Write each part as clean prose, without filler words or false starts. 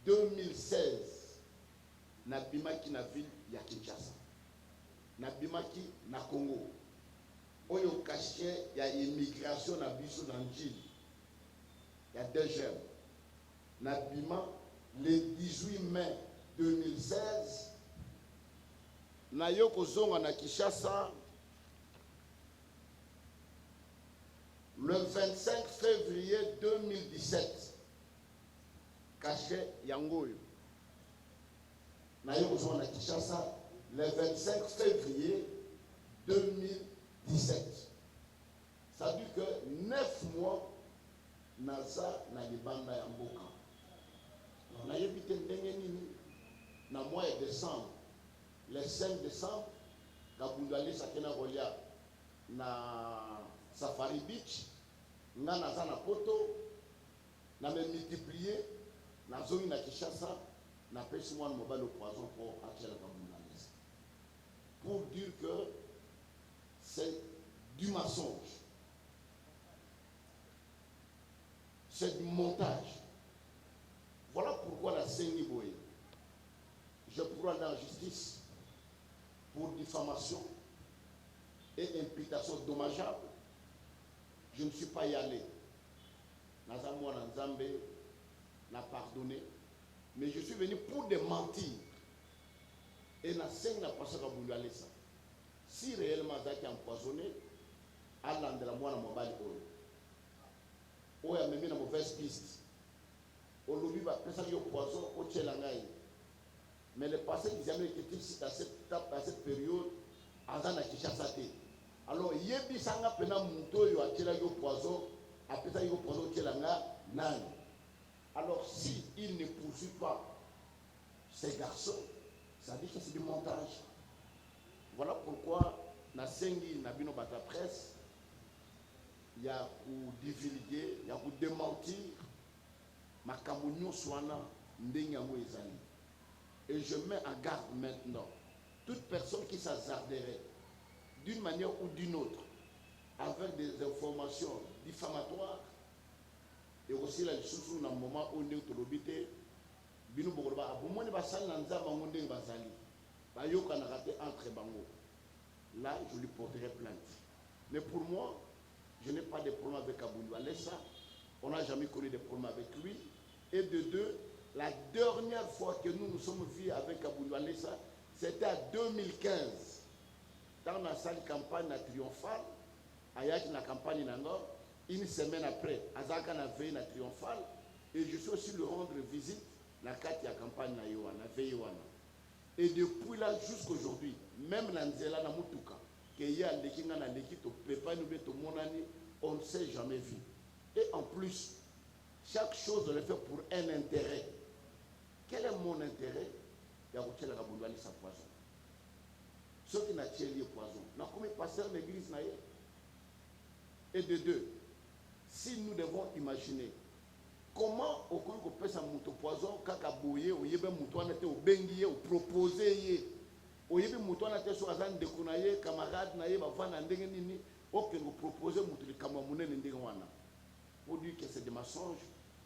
2016 nabimaki na ville ya Kinshasa, nabimaki na Congo oyo cachet ya immigration na biso na njili ya DGM nabima le 18 mai 2016 na yo kozonga na Kinshasa le 25 février 2017 cachet yangoyo na yo kozonga na Kinshasa le 25 février 2017. Ça veut dire que 9 mois naza na libanda ya mboka. Na yebite ndenge nini na mois de décembre, le 5 décembre, Kabundu alisa kena kolia na Safari Beach, nga naza na poto, na me multiplier, na zongi na Kinshasa, na pesi mwana mobile au poison pour attirer Kabundu alisa. Pour dire que c'est du mensonge. C'est du montage. Voilà pourquoi la Sengi Boye, je pourrais aller en justice pour diffamation et imputation dommageable. Je ne suis pas y allé. Nazamou Nzambe n'a pardonné. Mais je suis venu pour démentir. Et la Sengi n'a pas ça à aller ça. Si réellement Zaki a empoisonné, Allah de la moine mobile oil. Oya a mis la mauvaise piste. Aujourd'hui, va presser au poison au Tchelangaï. Mais le passé des amis qui étaient à cette période, Azana Kishasate. Alors, Yebi Sanga Pena Mouto, yo a tiré au poison, après ça, yo poison Tchelanga, nan. Alors, si il ne poursuit pas ces garçons, ça dit que c'est du montage. Voilà pourquoi, na Sengi, na Bino Bata Presse, il y a pour divulguer, il y a pour démentir, ma camouflage soana ndenyango ezali. Et je mets en garde maintenant toute personne qui s'hasarderait d'une manière ou d'une autre avec des informations diffamatoires et aussi la sous dans moment où nous tolobité binu bokoloba abomoni basali na nzamba ngonde bazali bayoka na raté entre bango. Là je lui porterai plainte. Mais pour moi, je n'ai pas de problème avec Kabundu Alessa. On n'a jamais connu de problème avec lui. Et de deux, la dernière fois que nous nous sommes vus avec Kabundu Alessa, c'était en 2015. Dans la salle campagne triomphale, avec la campagne Nangor, une semaine après, Azaka na veille na triomphale, et je suis aussi le rendre visite la carte de la campagne na Yowana, Veyowana. Et depuis là jusqu'à aujourd'hui, même la Nzela na Mutuka, on ne s'est jamais vu. Et en plus, chaque chose on le fait pour un intérêt. Quel est mon intérêt? Il y a sa poison. Ceux qui n'ont tiré le poison. N'a comme pasteur l'église. Et de deux, si nous devons imaginer comment au cours de ce poison, quand on a été proposé. Oyebi muto na teso azan de kunaye camarade na ye bavana ndenge nini oke nous proposer muto de kamamune ndenge wana pour dire que c'est des mensonges.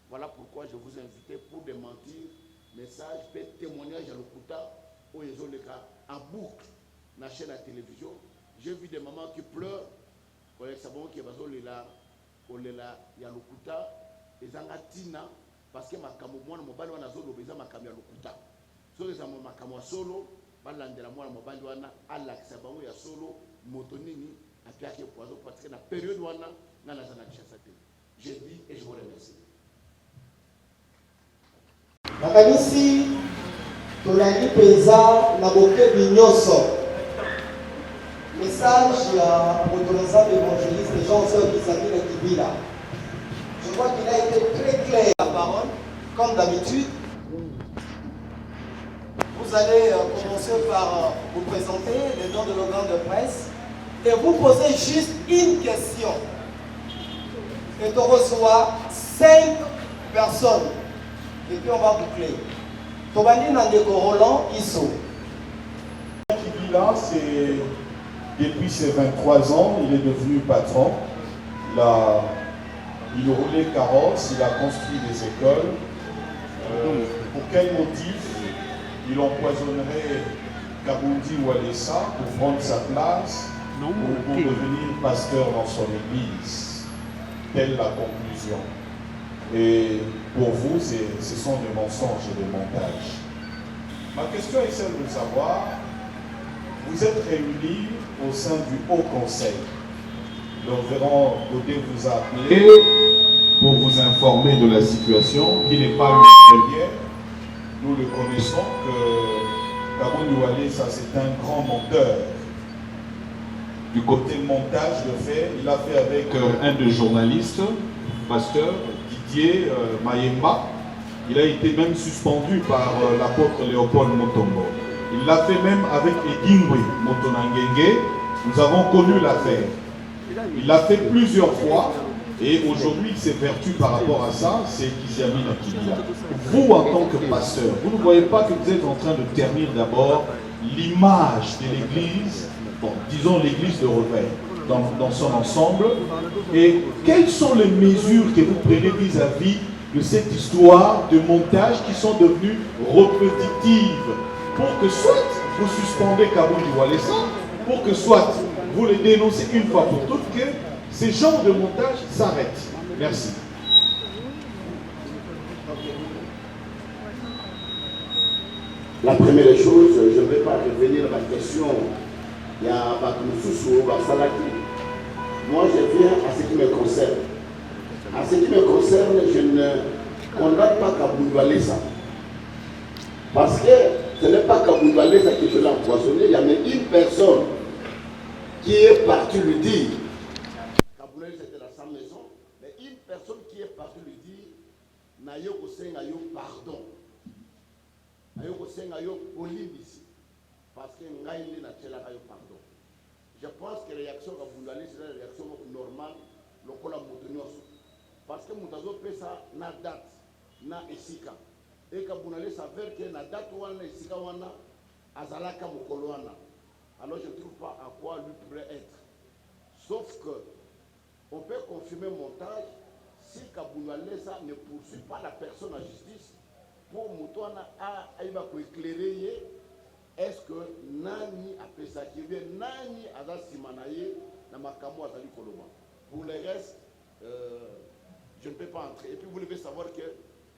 Voilà pourquoi je vous invite pour démentir message peut témoignage à l'okuta au yezoleka en boucle na chaîne à télévision. J'ai vu des mamans qui pleurent collègue sabon qui bazolela olela ya l'okuta ezanga tina parce que makambo mwana mobali wana zolo beza makambo ya l'okuta so les amama makambo solo balandela mwana mobali wana alakisa bango ya solo motonini apiaki poison parce que na période wana ngana zana Kinshasa te. Je dis et je vous remercie. Nakanisi tolani peza na boke binyoso. Message ya motorisant évangéliste Jean-Sœur Isabelle Kibila. Je crois qu'il a été très clair la parole, comme d'habitude. Vous allez commencer par vous présenter le nom de l'organe de presse et vous poser juste une question. Et tu reçois 5 personnes. Et puis on va boucler. Tobani Nandeko Roland Isso. Kibila, c'est depuis ses 23 ans, il est devenu patron. Il roulait carrosse, il a construit des écoles. Pour quel motif il empoisonnerait Kabundi Walesa pour prendre sa place ou pour devenir pasteur dans son église? Telle la conclusion. Et pour vous, ce sont des mensonges et des montages. Ma question est celle de savoir, vous êtes réunis au sein du Haut Conseil. Le révérend Godet vous a appelé pour vous informer de la situation, qui n'est pas une première. Nous le connaissons que Kabundi Walesa, c'est un grand menteur. Du côté montage de fait, il a fait avec un des journalistes, pasteur Didier Mayemba. Il a été même suspendu par l'apôtre Léopold Motombo. Il l'a fait même avec Edingwe Motonangenge. Nous avons connu l'affaire. Il l'a fait plusieurs fois et aujourd'hui il s'évertue par rapport à ça, c'est Kiziami Nakibia. Vous en tant que pasteur, vous ne voyez pas que vous êtes en train de ternir d'abord l'image de l'église, bon, disons l'église de Revers dans son ensemble, et quelles sont les mesures que vous prenez vis-à-vis de cette histoire de montage qui sont devenues répétitives pour que soit vous suspendez Kabundi Walesa, pour que soit vous les dénoncez une fois pour toutes, que ces genres de montage s'arrêtent. Merci. La première chose, je ne vais pas revenir à la question. Il y a Bakoussou, Baksalaki. Moi, je viens à ce qui me concerne. En ce qui me concerne, je ne condamne pas Kabundi Walesa. Parce que ce n'est pas Kabundi Walesa qui peut l'empoisonner, il y a même une personne qui est partie lui dire, Kabundi Walesa était dans sa maison, mais une personne qui est partie lui dire, Nayo Kosenga yo pardon. Nayo Kosenga yo polimbisi. Parce que Ngaïne n'a pas yo pardon. Je pense que la réaction Kabundi Walesa c'est la réaction normale, le col a montonioso. Parce que Moutazo fait ça, na date, na esika. Et Kabundi Walesa s'avère que na date wana esika wana azalaka mokolo wana. Alors je ne trouve pas à quoi lui pourrait être. Sauf que on peut confirmer montage si Kabundi Walesa ne poursuit pas la personne en justice pour Moutouana à éclairer est-ce que Nani a fait ça qui vient Nani a simanaye na makambo azali koloma. Pour le reste, je ne peux pas entrer. Et puis vous devez savoir que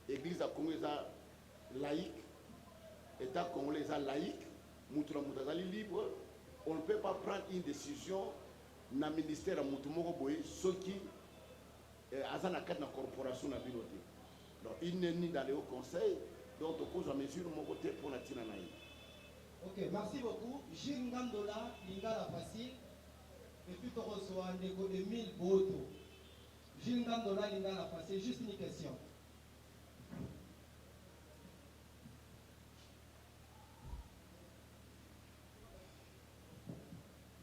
l'église à Congo est laïque, l'État congolais est laïque, Moutouana libre. On ne peut pas prendre une décision dans le ministère de Moutoumoko Boye, ce qui est dans la corporation de la ville. Donc il n'est ni dans le haut conseil, donc on pose la mesure de mon côté pour la Tinanaï. Ok, merci beaucoup. Gilles Ngandola, Lingala Facile, et puis tu reçois un dégo de 1000 Boto. Gilles Ngandola, Lingala Facile, juste une question.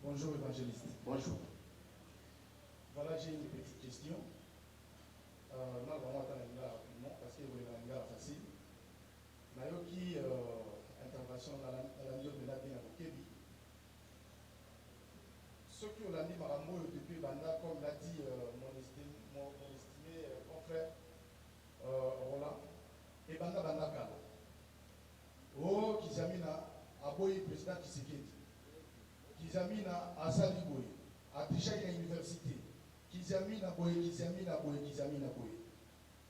Bonjour évangéliste. Bonjour. Voilà, j'ai une petite question. Moi, vraiment, rapidement, parce que vous avez facile. Nayoki, intervention dans la milieu de la bien à Bokebi. Ceux qui ont dit Marambo depuis Banda, comme l'a dit mon estimé confrère Roland, et Banda Kala. Oh, Kizamina, Aboyi, président Tshisekedi. Kizamina asali boye atishaki na université Kizamina boye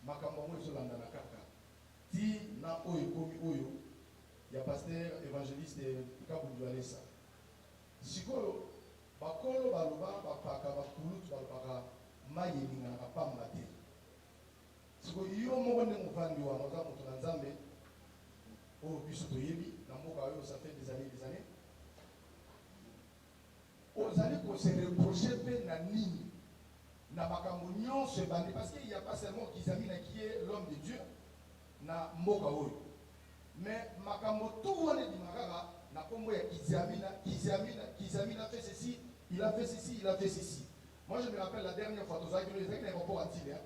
makambo mo ezolanda na kaka ti na oyo komi oyo ya pasteur évangéliste Kabundi Walesa sikoyo bakolo baloba bapaka bakulutu balobaka mai elinga na pamba te sikoyo yo moko nde mofandi wana oza moto na nzambe oyo biso toyebi na mboka oyo ça fait des années vous allez se reprocher na nini na makambo nyonso ebandi parce qu'il n'y a pas seulement Kizamina qui est l'homme de Dieu na mboka oyo mais makambo tout wana dimakaka na kombo ya Kizamina fait ceci il a fait ceci moi je me rappelle la dernière fois tous avec les aéroports à Tile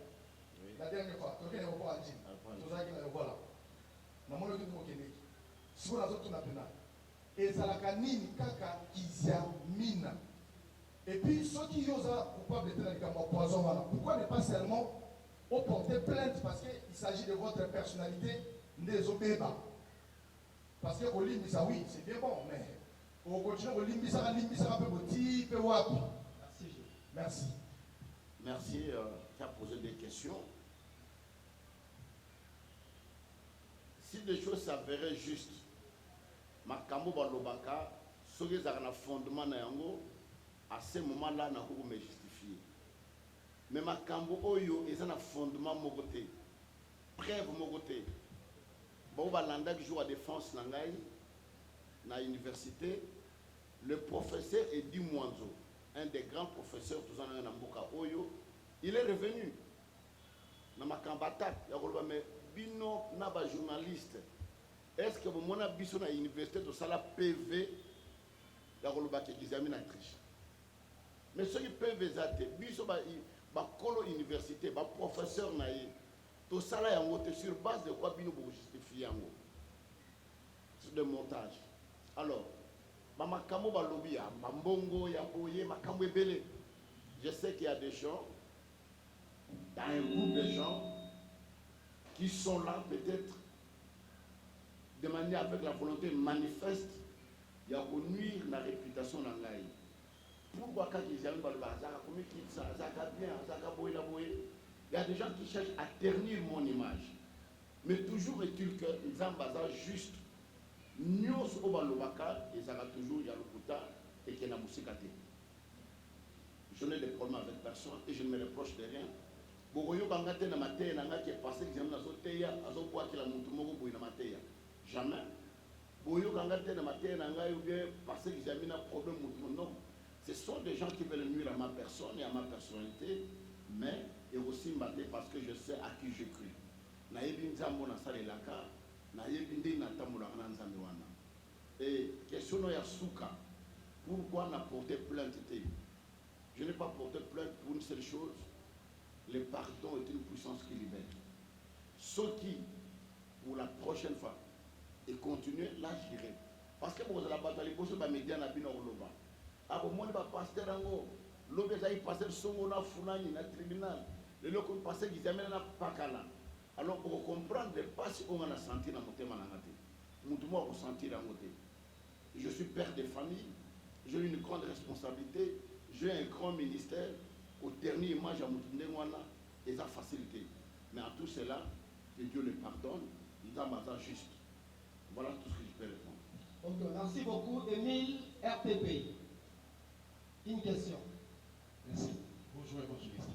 la dernière fois tous les aéroports à Tile tous avec voilà na mono tout mokende siko nazo tuna pena ezalaka nini kaka Kizamina. Et puis ceux qui osent coupable de la poison, pourquoi ne pas seulement porter plainte parce qu'il s'agit de votre personnalité ndezobeba. Parce que Olimbisa, oui, c'est bien bon, mais on continue Olimbisa, Olimbisa, un peu petit, peu wapi. Merci. Merci, tu as posé des questions. Si des choses s'avéraient justes, Makambo Balobaka, ce qui est un fondement, à ce moment-là, on a me justifier. Mais Makambo Oyo est un fondement mogoté. Preuve mogoté. Bon, Balanda qui joue à défense na l'université, le professeur Edi Mwanzo, un des grands professeurs tous en Namboka Oyo, il est revenu. Na Makambata, mais bino naba journaliste. Est-ce que vous avez vu à l'université de Sala PV, il y a des amis triche. Mais ceux qui PV, biso ba colo université, ba professeur naïe, tout ça là sur base de quoi bino vous justifier yango. Sur le montage. Alors, ba makambo ba lobby ya mbongo ya boye makambo ebele. Je sais qu'il y a des gens, il y a un groupe de gens qui sont là peut-être de manière avec la volonté manifeste, il y a pour nuire la réputation de l'Angaï. Pourquoi quand ils arrivent à le bazar, il y a des gens qui cherchent à ternir mon image. Mais toujours est-il que ils ont un bazar juste. Nous, au Balobaka, ils ont toujours Yalukuta et Kenamusikate. Je n'ai de problème avec personne et je ne me reproche de rien. Bogoyo Bangate na Matéa, Nanga qui est passé, qui a Zoteya, Azoboa qui a Moutumogo Bouina Matéa. Jamais. Boyo Gangate na Matéa, Nanga ou bien passé, qui a un problème non. Ce sont des gens qui veulent nuire à ma personne et à ma personnalité, mais et aussi m'attaquer parce que je sais à qui je crie. Naïbi Nzambo na Sale Laka, Naïbi Ndi Natamula Nzambi Wana. Et question no Yasuka, pourquoi n'a porté plainte? Je n'ai pas porté plainte pour une seule chose. Le pardon est une puissance qui libère. Ce qui, pour la prochaine fois, et continuer, là j'irai. Parce que vous avez la bataille, vous avez médias na bino loba. Abo moi ba pasteur ango, lobe za pasteur songo na funani na tribunal. Le loko pasteur qui amène na pakala. Alors pour comprendre pas si on a senti na motema na ngate. Mutu mo ko sentir na ngote. Je suis père de famille, j'ai une grande responsabilité, j'ai un grand ministère. Au dernier image à Moutindengwana, et ça facilité. Mais en tout cela, que Dieu le pardonne, il a un juste. Voilà tout ce que je peux répondre. Ok, merci beaucoup. Émile, RTP. Une question. Merci. Bonjour évangéliste.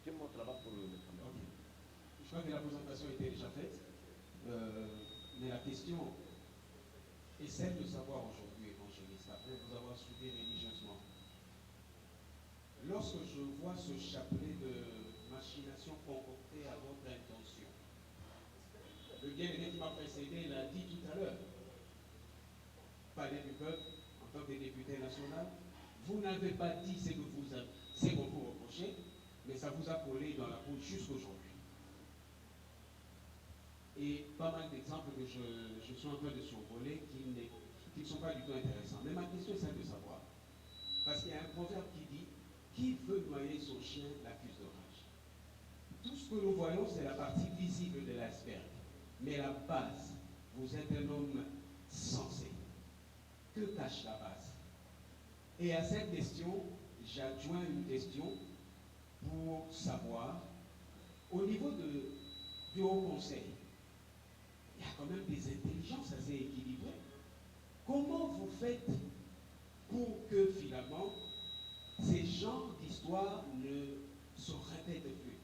C'est mon travail pour le défendre. Okay. Je crois que la présentation était déjà faite, mais la question est celle de savoir aujourd'hui, évangéliste, après vous avoir suivi religieusement. Lorsque je vois ce chapelet de machination concocté à votre intention, le bien-aimé qui m'a précédé l'a dit tout à l'heure, palais du peuple, en tant que député national, vous n'avez pas dit ce qu'on vous reprochez, mais ça vous a collé dans la peau jusqu'aujourd'hui. Et pas mal d'exemples que je suis en train de survoler qui ne sont pas du tout intéressants. Mais ma question est celle de savoir, parce qu'il y a un proverbe qui dit, qui veut noyer son chien l'accuse de rage. Tout ce que nous voyons, c'est la partie visible de l'iceberg. Mais la base, vous êtes un homme sensé. Que cache la base? Et à cette question, j'adjoins une question pour savoir, au niveau du Haut Conseil, il y a quand même des intelligences assez équilibrées. Comment vous faites pour que finalement, ces genres d'histoires ne se répètent plus?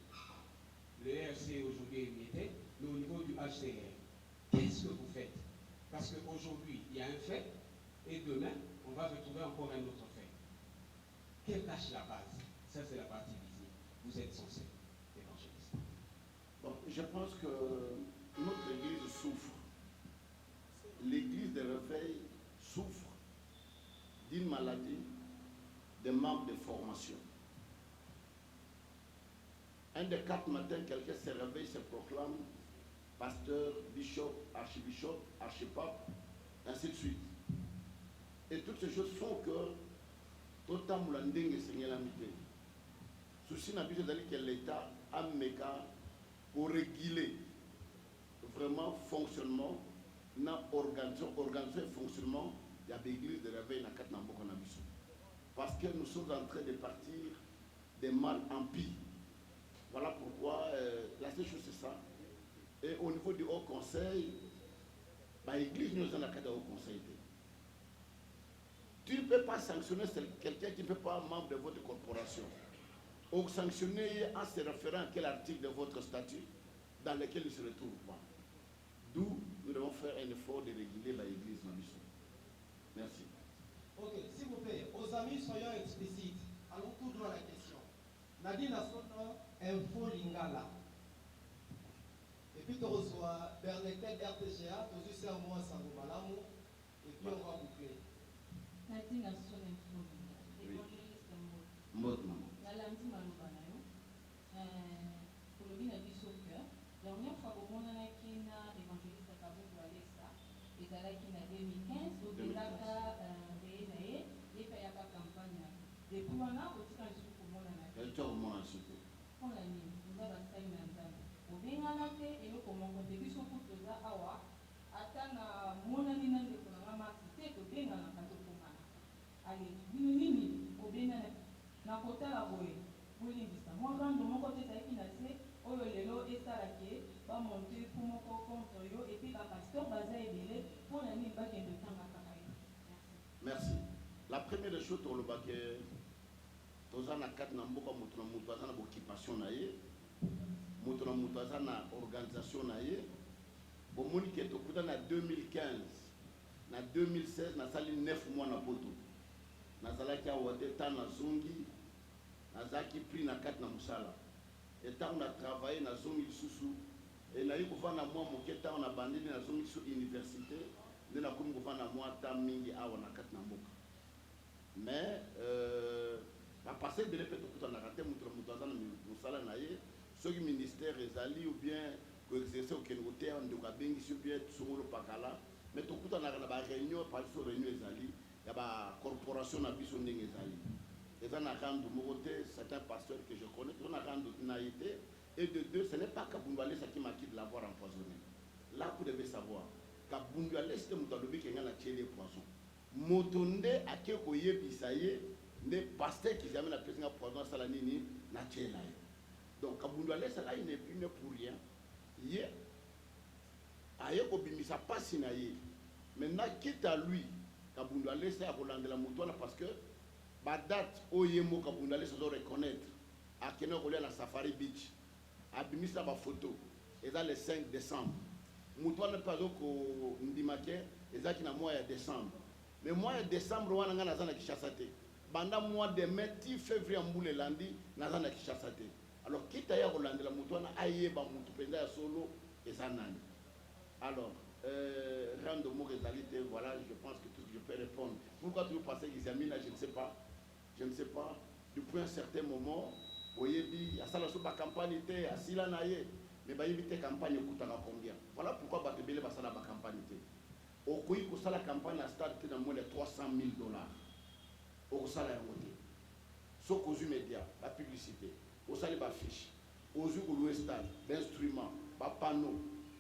Le RC aujourd'hui est muté, mais au niveau du HCR, qu'est-ce que vous faites? Parce qu'aujourd'hui, il y a un fait, et demain, on va retrouver encore un autre fait. Quelle cache la base? Ça, c'est la partie visible. Vous êtes censé, évangéliste. Bon, je pense que notre Église souffre. L'Église de réveil souffre d'une maladie, de manque de formation. Un des 4 matins, quelqu'un se réveille, se proclame pasteur, bishop, archibishop, archipape, ainsi de suite. Et toutes ces choses font que tout le temps, souci n'a plus que l'État a méca pour réguler vraiment fonctionnement, na organisation et fonctionnement de l'église de réveil na kat na mboko na biso. Parce que nous sommes en train de partir des mal en pis. Voilà pourquoi la seule chose c'est ça. Et au niveau du haut conseil, l'église nous en a qu'à haut conseil. Tu ne peux pas sanctionner quelqu'un qui ne fait pas membre de votre corporation. Ou sanctionner en se référant à quel article de votre statut dans lequel il se retrouve pas. D'où nous devons faire un effort de réguler l'église dans l'issue. Merci. Ok, s'il vous plaît, aux amis, soyons explicites. Allons tout droit à la question. Nadine a son nom, Info Lingala. Et puis tu reçois Bernadette RTGA, tu aussi un mois sans Malamu, et puis on va boucler. Nadine a son Info Lingala. Évangéliste Mot. Nalandi Malubanayo. Pour le bien du soccer. Dernière fois, on a qui na évangéliste Kabou Alexa. Et là qui na 2015, au Belaka BNAE, et Payaka campagne. Depuis on a aussi un jour pour mon ana. Elle tourne moi surtout. On l'a mis. Nous avons ça une antenne. Au Benganate et nous comment contribution pour tous à Awa. Atana mon ami n'a de pour la marquité que Bengana quand on commence. Allez, nini au Benganate. Na kota la boye. Bolingisa. Moi quand de mon côté ça qui n'a c'est oyo lelo esarake ba monter pour mon compte yo et puis la pasteur baza ebele pour la ni ba kende tanga kakaye. Merci. La première des choses, on a na kat na mboka mutuna mutaza na occupation na ye, mutuna mutaza na organisation na ye. Bon monique to kuta na 2015, na 2016 na sali 9 mois na poto. Na zalaki a wote ta na zongi, na zaki pris na kat na musala. Et tant on a travaillé na zongi susu et na yiko na moi moke ta on a bandé na zongi sur université, de na komi ko na moi ta mingi awa na kat na mboka. Mais la passé de l'épée tout en arrêté musala na ye ceux qui ministère ezali ou bien que exercer au Kenoté en doka bengi sur bien songolo pakala mais tout en arrêté ba réunion par sur réunion ezali ya ba corporation na biso ndenge ezali eza na kandu mokote certains pasteurs que je connais on a kandu naïté et de deux ce n'est pas Kabundu Alesa qui m'a quitté l'avoir empoisonné là vous devez savoir Kabundu Alesa c'était mutalobi kenga na tiele poison motonde ake koyebisa ye ne pasteur qui jamais na pesi nga poison sala nini na tiela ye donc Kabundu Alesa là il n'est plus pour rien ye aye ko bimisa pasi na ye maintenant quitte à lui Kabundu Alesa ya kolandela mutwana parce que ba date oyemo Kabundu Alesa doit reconnaître akena kolia na Safari Beach abimisa ba photo eza le 5 décembre mutwana pas ko ndimake eza ki na mois ya décembre mais mois de décembre wana nga nazana Kinshasa te banda mois de mai ti février mbule landi nazana Kinshasa te alors kita ya kolandela mutu wana ayeba mutu penza ya solo eza nani alors rando mo réalité voilà je pense que tout ce que je peux répondre pourquoi tu veux passer Gizamina je ne sais pas depuis un certain moment oyebi asala so ba campagne te asila na ye mais ba yebite campagne okutaka combien voilà pourquoi ba tebele basala ba campagne te okoyi kosala campagne à stade te na moins de $300,000 okosala yango te soki ozwi média bapublicité osali bafiche ozwi kolue stade bainstrument bapano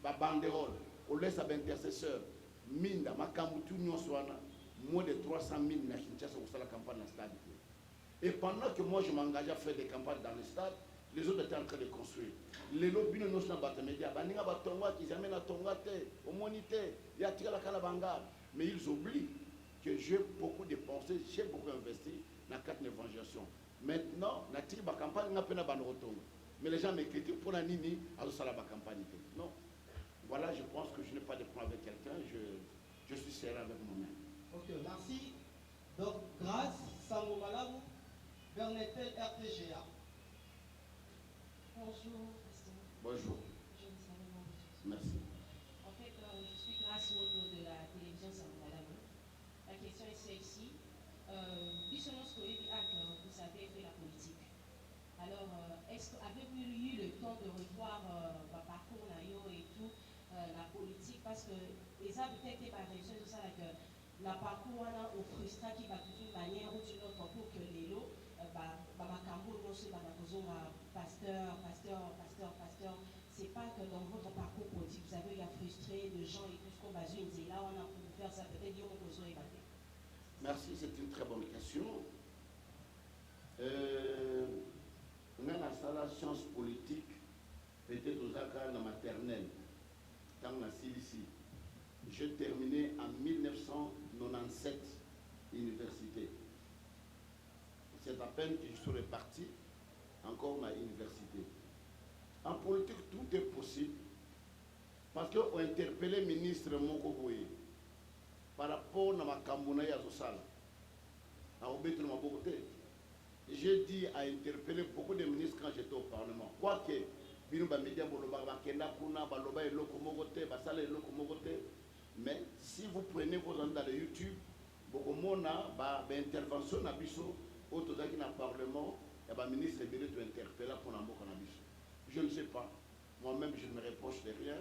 babanderole olesa baintercesseur minda makambo tu nyonso wana moins de $300,000 na Kinshasa okosala campagne na stade te et pendant que moi je m'engageais à faire des campagnes dans le stade les autres étaient en train de construire. Les lobbies ne sont pas de médias. Ils n'ont pas de mais ils oublient que j'ai beaucoup dépensé, j'ai beaucoup investi dans la carte d'évangélisation. Maintenant, la campagne n'a pas de retour. Mais les gens me critiquent pour la nini à la campagne. Non. Voilà, je pense que je n'ai pas de problème avec quelqu'un. Je suis serré avec moi-même. Ok, merci. Donc, grâce, Sambo Malamu, Bernadette RTGA. Bonjour, pasteur. Bonjour. Je ne savais pas vous. Merci. En fait, je suis Grâce Moto de la télévision Samoulalamou. La question est celle-ci. Vous savez fait la politique. Alors, avez-vous eu le temps de revoir votre parcours et tout, la politique? Parce que les gens peut-être pas réussi tout ça, que la parcours au frustra qui va d'une manière ou d'une autre pour que les lots, pasteur, c'est pas que dans votre parcours politique, vous avez eu à frustrer de gens et tout ce qu'on va dire, là on a pu faire ça, peut-être dire qu'on peut évader. Merci, c'est une très bonne question. On a la science politique, peut-être aux accords de maternelle, dans la CDC. J'ai terminé en 1997 l'université. C'est à peine que je suis reparti encore dans l'université. En politique, tout est possible. Parce qu'on a interpellé le ministre Moko Boye par rapport à ma Kambouna Yazosal. J'ai dit à interpeller beaucoup de ministres quand j'étais au Parlement. Quoique, mais si vous prenez vos ondes dans le YouTube, beaucoup de intervention dans le Parlement, il y a un ministre qui interpellé pour l'ambition. Je ne sais pas. Moi-même, je ne me reproche de rien.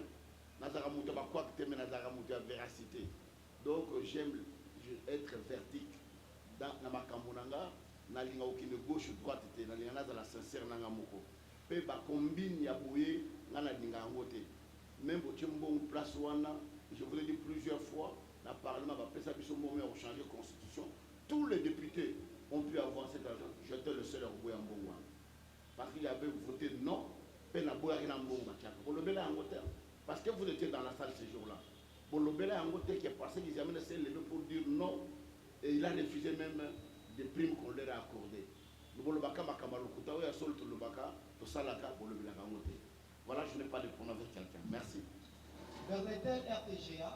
Véracité. Donc, j'aime être verdict dans ma Kambonanga, dans la gauche ou droite, dans la sincère. Pe ba combine ya boye ngana dinga ngote même au timbo place wana je vous l'ai dit plusieurs fois le parlement va faire ça biso moment au changer la constitution tous les députés ont pu avoir cet argent j'étais le seul à boye en bon parce qu'il avait voté non pe na boye na mbongo chaka bolobela ngote parce que vous étiez dans la salle ce jour-là bolobela ngote qui est passé qu'ils avaient laissé lever pour dire non et il a refusé même des primes qu'on leur a accordées. Voilà, je n'ai pas de problème avec quelqu'un. Merci. Bernetel, RTGA.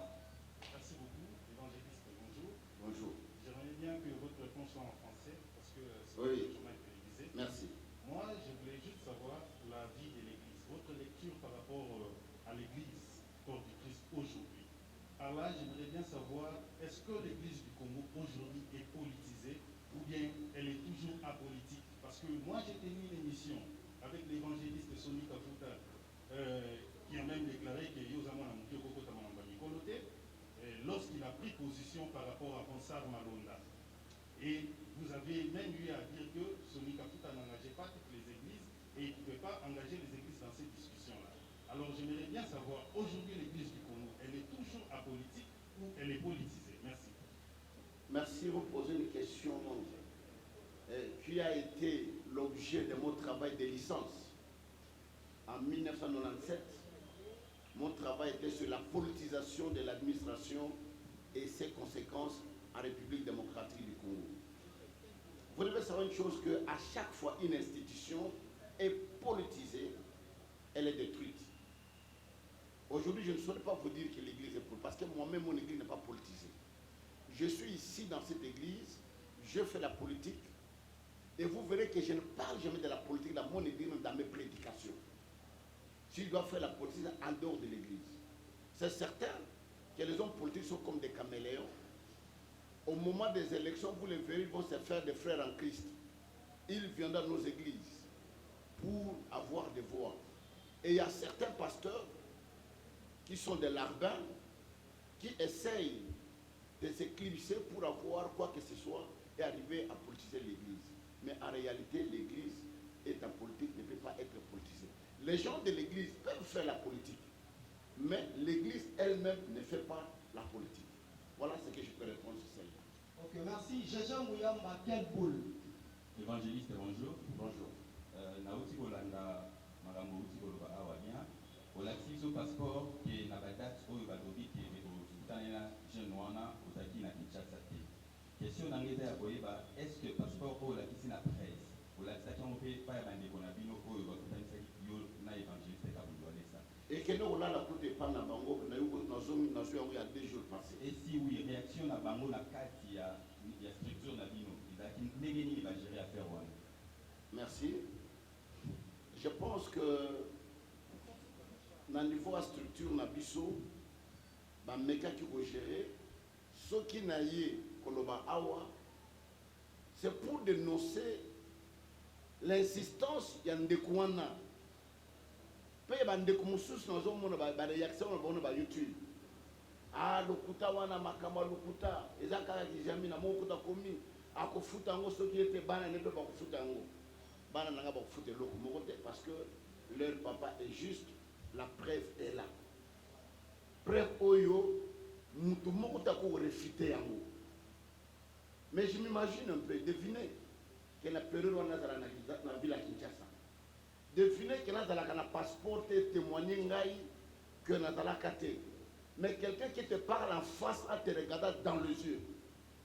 Merci beaucoup. Évangéliste, bonjour. Bonjour. J'aimerais bien que votre réponse soit en français, parce que c'est oui. un télévisé. Merci. Moi, je voulais juste savoir la vie de l'Église, votre lecture par rapport à l'Église corps du Christ aujourd'hui. Alors là, j'aimerais bien savoir, est-ce que l'Église du Congo aujourd'hui est politisée ou bien elle est toujours apolitique? Parce que moi, j'ai tenu une émission avec l'évangéliste Sonny Kafuta, qui a même déclaré que lorsqu'il a pris position par rapport à Bonsar Malonda. Et vous avez même eu à dire que Sonny Kafuta n'engageait pas toutes les églises et il ne pouvait pas engager les églises dans ces discussions-là. Alors j'aimerais bien savoir, aujourd'hui l'église du Congo, elle est toujours apolitique ou elle est politisée? Merci. Merci, vous posez une question qui a été l'objet de mon travail de licence. En 1997, mon travail était sur la politisation de l'administration et ses conséquences en République démocratique du Congo. Vous devez savoir une chose, qu'à chaque fois une institution est politisée, elle est détruite. Aujourd'hui, je ne saurais pas vous dire que l'église est politisée, parce que moi-même, mon église n'est pas politisée. Je suis ici dans cette église, je fais la politique, et vous verrez que je ne parle jamais de la politique dans mon église, même dans mes prédications. Si je dois faire la politique en dehors de l'église. C'est certain que les hommes politiques sont comme des caméléons. Au moment des élections, vous les verrez, ils vont se faire des frères en Christ. Ils viendront dans nos églises pour avoir des voix. Et il y a certains pasteurs qui sont des larbins, qui essayent de s'éclipser pour avoir quoi que ce soit et arriver à politiser l'église. Mais en réalité, l'église est en politique, ne peut pas être politisée. Les gens de l'église peuvent faire la politique, mais l'église elle-même ne fait pas la politique. Voilà ce que je peux répondre sur celle-là. Ok, merci. Jean Mouyamba, quelle boule? Évangéliste, bonjour. Bonjour. Nauti Bolanda, Madame Mouti Boloba Awania, Olaxi so passeport qui n'a pas date au Badobi qui est au Sultana Genoana, au Taki na Kinshasa. Question d'Angleterre à Boyeba, est-ce que passeport au Laxi na presse, au Laxi on fait pas un déconabino au Badobi na évangéliste Kaboulouanesa? Et que nous on a la cour de Pan à Bango, il y a 2 jours passés. Et si oui, réaction à Bango na Kati, il y a structure na Bino, il va gérer à faire one. Merci. Je pense que dans le niveau de la structure na biso, ba meka qui va gérer, ce qui n'a eu Koloba Awa, c'est pour dénoncer l'insistance Yandekouana. Pe bandeko mususu nazomona ba réaction na YouTube. Ah lokuta wana makama lokuta ezaka kijami na mokuta komi akofuta ngo soki ete bana ne ba kofuta ngo. Bana nanga ba kofuta loko mokote parce que leur papa est juste la preuve est là. Preuve oyo, mutu moko tako réfuter yango. Mais je m'imagine un peu, devinez que la période où on a dans la ville à Kinshasa. Devinez que dans la passeport témoigner ngai que dans la kate. Mais quelqu'un qui te parle en face à te regarder dans les yeux,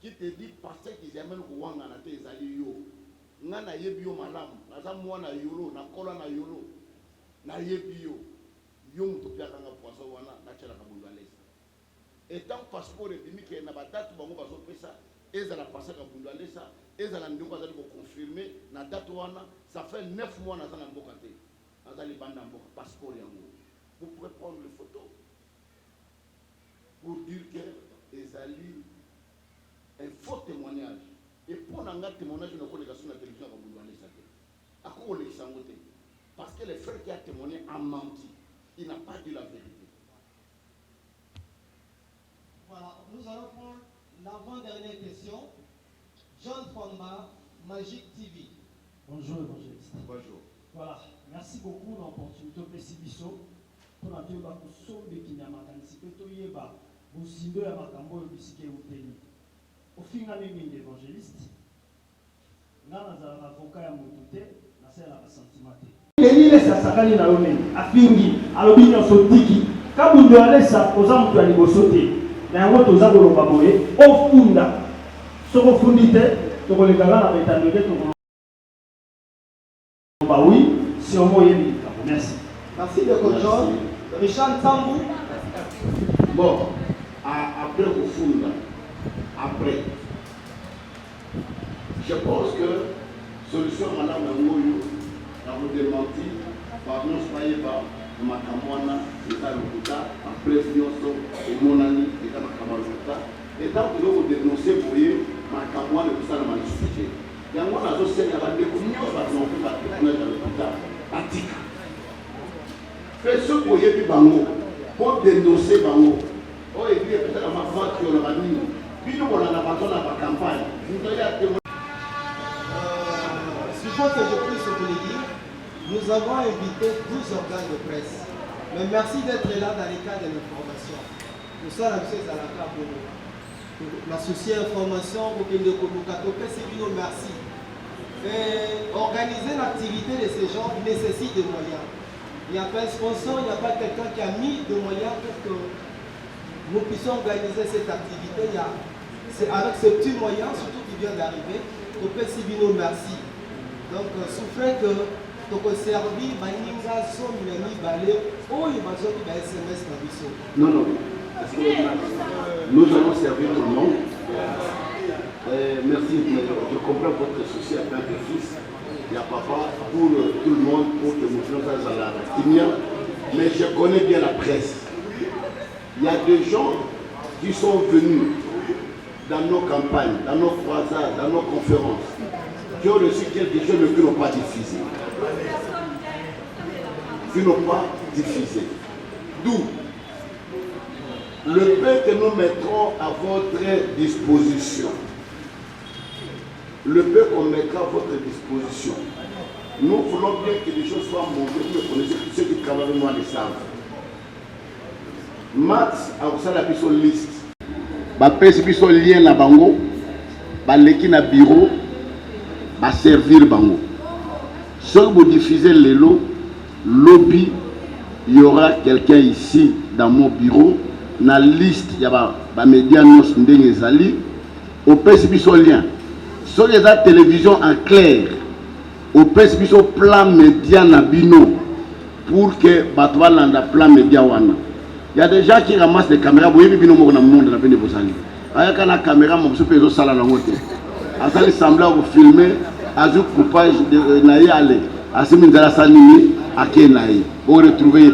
qui te dit parce qu'ils amènent Rwanda na te ezali yo. Ngana yebi yo malamu, naza mwana yolo, na kola na yolo. Na yebi yo. Yo mutu pia kanga poisson wana na tshela ka bundalesa. Et tant passeport et demi que na ba date bango bazo pesa, ezala passer ka bundalesa, ezala ndongo azali ko confirmer na date wana, ça fait 9 mois na zana mboka te. Azali banda mboka passeport yango. Vous pouvez prendre les photos pour dire que ezali un faux témoignage. Et pour un témoignage, on a connu la télévision à Boundoualesa. À quoi on est. Parce que le frère qui a témoigné a menti. Il n'a pas dit la vérité. Voilà, nous allons prendre l'avant-dernière question. John Famba, Magic TV. Bonjour, évangéliste. Bonjour. Voilà, merci beaucoup de l'opportunité de Sibiso. Pour la théorie de Somme de Kinyamakanisi, Petoyeba, Boussindo et Makambo et Bissike Outeni. Au final, même évangéliste, nous avons un avocat à Moutouté, nous avons un sentiment. Il est à Sakani Naomi, à Fingi, à l'opinion Sotiki, quand vous devez ça, aux hommes qui ont sauté, dans un autre Zabolo Baboye, au Funda, sur le Fundité, sur le Gagan avec un levé, oui, c'est au moyen. Merci. Merci de John. Richard Tambou. Bon, après au Funda, après, je pense que solution madame Nangoyo, la vous démenti, par nous soyez pas, Makamwana, l'État Lokuta, après Fionso, et Monani, l'État Makamwana, et tant que vous dénoncez, vous voyez, Makamwana, tout ça, le manifesté. Il y a un moment, on a aussi des communions, parce qu'on peut pas témoigner dans le Lokuta, Atika. Faites ce que vous voyez, Bango, pour dénoncer Bango. Oh, et puis, peut-être à ma voix, qui on a mis. Puis nous, on a besoin de la campagne. Suppose que je puisse vous le dire, nous avons invité 12 organes de presse. Mais merci d'être là dans les cas de l'information. Nous sommes associés à la CAP pour l'associer information, pour que nous communiquions. Merci. Et organiser l'activité de ces gens nécessite des moyens. Il n'y a pas un sponsor, il n'y a pas quelqu'un qui a mis des moyens pour que nous puissions organiser cette activité. C'est avec ce petit moyen, surtout qui vient d'arriver, qu'on peut Sibino merci. Donc, souffrez que tu servi, Baninga, Somilani, Balé, ou il va dire qu'il SMS dans le saut. Non. Nous allons servir tout le monde. Merci, je comprends votre souci à tant que fils. Il y a papa pour tout le monde, pour que nous fassions à la Timia. Mais je connais bien la presse. Il y a des gens qui sont venus dans nos campagnes, dans nos croisades, dans nos conférences, qui ont reçu quelque chose mais qui n'ont pas diffusé. D'où le peu que nous mettrons à votre disposition, le peu qu'on mettra à votre disposition, nous voulons bien que les choses soient montrées, vous connaissez ceux qui travaillent avec moi les savent. Max a aussi la pièce liste. Bapesi biso lien na bango, baleki na bureau, ba servir bango. Si vous diffusez les lots, lobby, il y aura quelqu'un ici dans mon bureau, na liste, il y a ba médias nos ndenge zali, au pesi biso lien. Sur les télévision en clair, au pesi biso plan média na bino pour que batwa landa plan média wana. Il y a des gens qui ramassent des caméras, vous voyez, dans le monde, il y a des gens la caméra, je suis au salon. Ils semblent vous filmer, à un coupage de Naïale, à ce moment-là, à Kenaï, pour retrouver.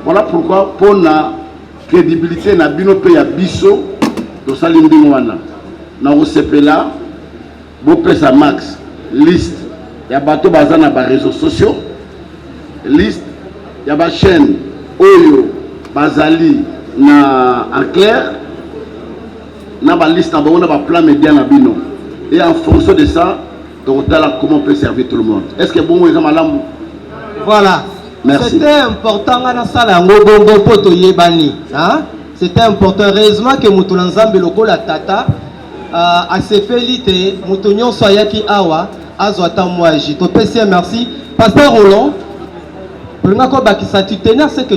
Voilà pourquoi, pour la crédibilité, na bino pe ya biso, do salimbi mwana. Na osepela, bo pesa max, liste, ya bato bazana ba réseaux sociaux, liste, ya ba chaîne, oyo, bazali na en clair na ba liste na ba plan média na bino et en fonction de ça donc là comment on peut servir tout le monde. Est-ce que bon ils ont malam? Voilà, Merci. C'était important na sala ngobongo poto yebani. Hein? C'était important. Heureusement que Moutolanzambe lokola tata a sepelité Moutonyon soyaki awa azwata mwaji. To merci. Pasteur Roland. Pour nga ko bakisa tu tenir ce que